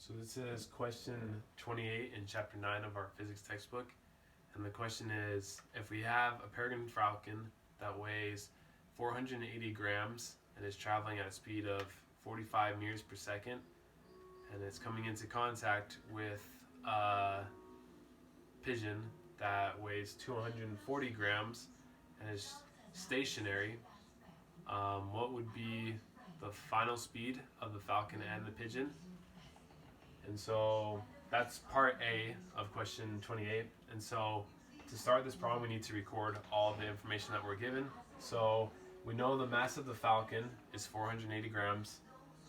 So this is question 28 in chapter 9 of our physics textbook. And the question is, if we have a peregrine falcon that weighs 480 grams and is traveling at a speed of 45 meters per second, and it's coming into contact with a pigeon that weighs 240 grams and is stationary, what would be the final speed of the falcon and the pigeon? And so that's part A of question 28. And so to start this problem, we need to record all the information that we're given. So we know the mass of the falcon is 480 grams,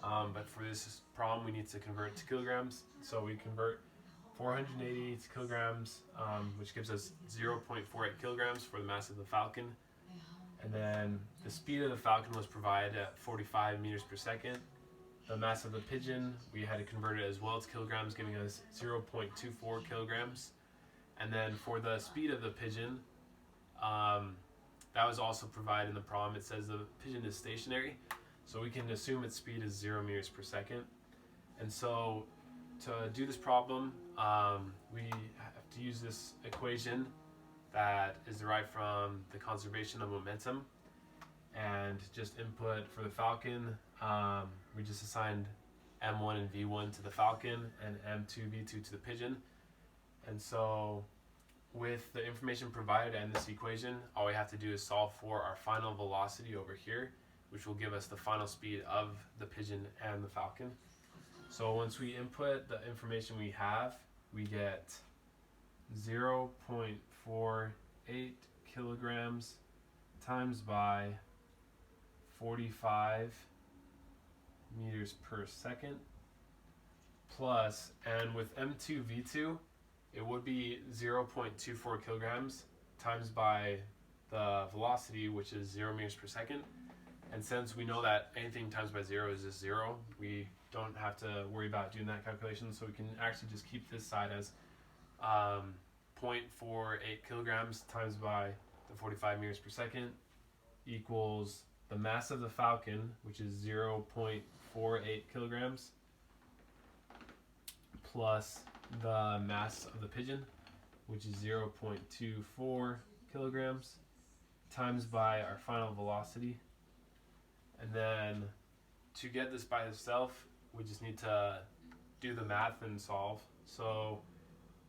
but for this problem, we need to convert to kilograms. So we convert 480 to kilograms, which gives us 0.48 kilograms for the mass of the falcon. And then the speed of the falcon was provided at 45 meters per second. The mass of the pigeon, we had to convert it as well to kilograms, giving us 0.24 kilograms. And then for the speed of the pigeon, that was also provided in the problem. It says the pigeon is stationary, so we can assume its speed is 0 meters per second. And so to do this problem, we have to use this equation that is derived from the conservation of momentum, and just input for the falcon. We just assigned M1 and V1 to the falcon and M2, V2 to the pigeon. And so with the information provided in this equation, all we have to do is solve for our final velocity over here, which will give us the final speed of the pigeon and the falcon. So once we input the information we have, we get 0.48 kilograms times by 45 meters per second plus, and with M2 V2 it would be 0.24 kilograms times by the velocity, which is 0 meters per second. And since we know that anything times by 0 is just 0, we don't have to worry about doing that calculation, so we can actually just keep this side as 0.48 kilograms times by the 45 meters per second equals the mass of the falcon, which is 0.48 kilograms, plus the mass of the pigeon, which is 0.24 kilograms, times by our final velocity. And then to get this by itself, we just need to do the math and solve. So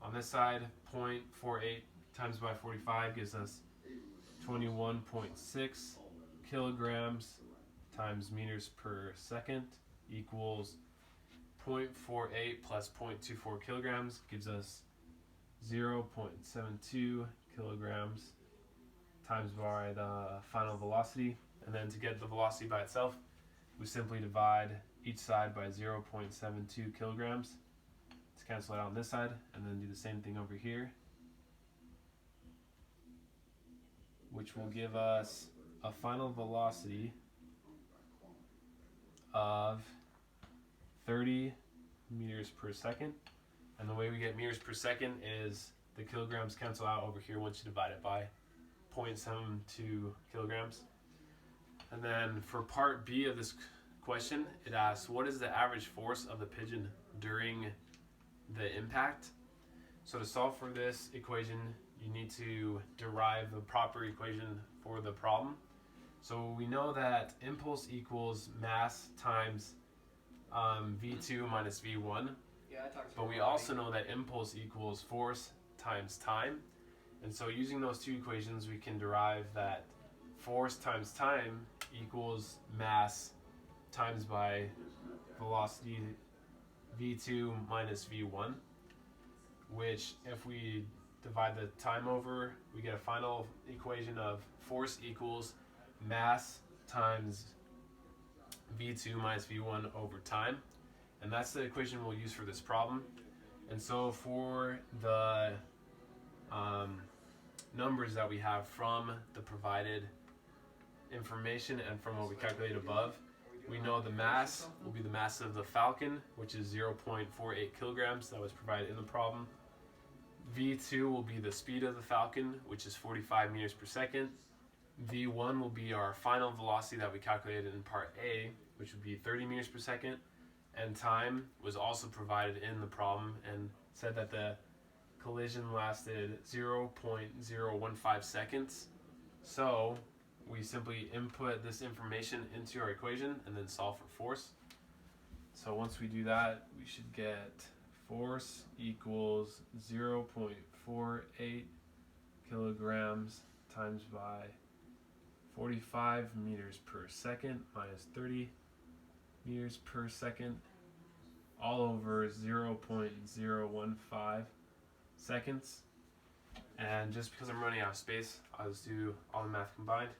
on this side, 0.48 times by 45 gives us 21.6 kilograms times meters per second equals 0.48 plus 0.24 kilograms gives us 0.72 kilograms times by the final velocity. And then to get the velocity by itself, we simply divide each side by 0.72 kilograms to cancel it out on this side, and then do the same thing over here, which will give us a final velocity of 30 meters per second. And the way we get meters per second is the kilograms cancel out over here once you divide it by 0.72 kilograms. And then for part B of this question, it asks, what is the average force of the pigeon during the impact? So to solve for this equation, you need to derive the proper equation for the problem. So we know that impulse equals mass times V2 minus V1, but we also know that impulse equals force times time. And so using those two equations, we can derive that force times time equals mass times by velocity V2 minus V1, which if we divide the time over, we get a final equation of force equals mass times V2 minus V1 over time. And that's the equation we'll use for this problem. And so for the numbers that we have from the provided information and from what we calculated above, we know the mass will be the mass of the falcon, which is 0.48 kilograms that was provided in the problem. V2 will be the speed of the falcon, which is 45 meters per second. V1 will be our final velocity that we calculated in part A, which would be 30 meters per second. and time was also provided in the problem, and said that the collision lasted 0.015 seconds. So we simply input this information into our equation and then solve for force. So once we do that, we should get force equals 0.48 kilograms times by 45 meters per second minus 30 meters per second, all over 0.015 seconds. And just because I'm running out of space, I'll just do all the math combined,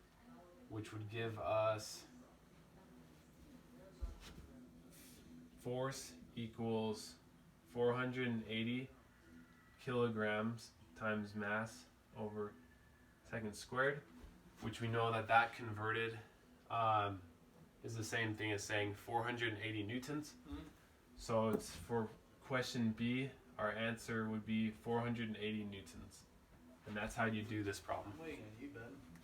which would give us force equals 480 kilograms times mass over second squared, which we know that that converted is the same thing as saying 480 newtons. So it's for question B, our answer would be 480 newtons. And that's how you do this problem. Wait, you bet.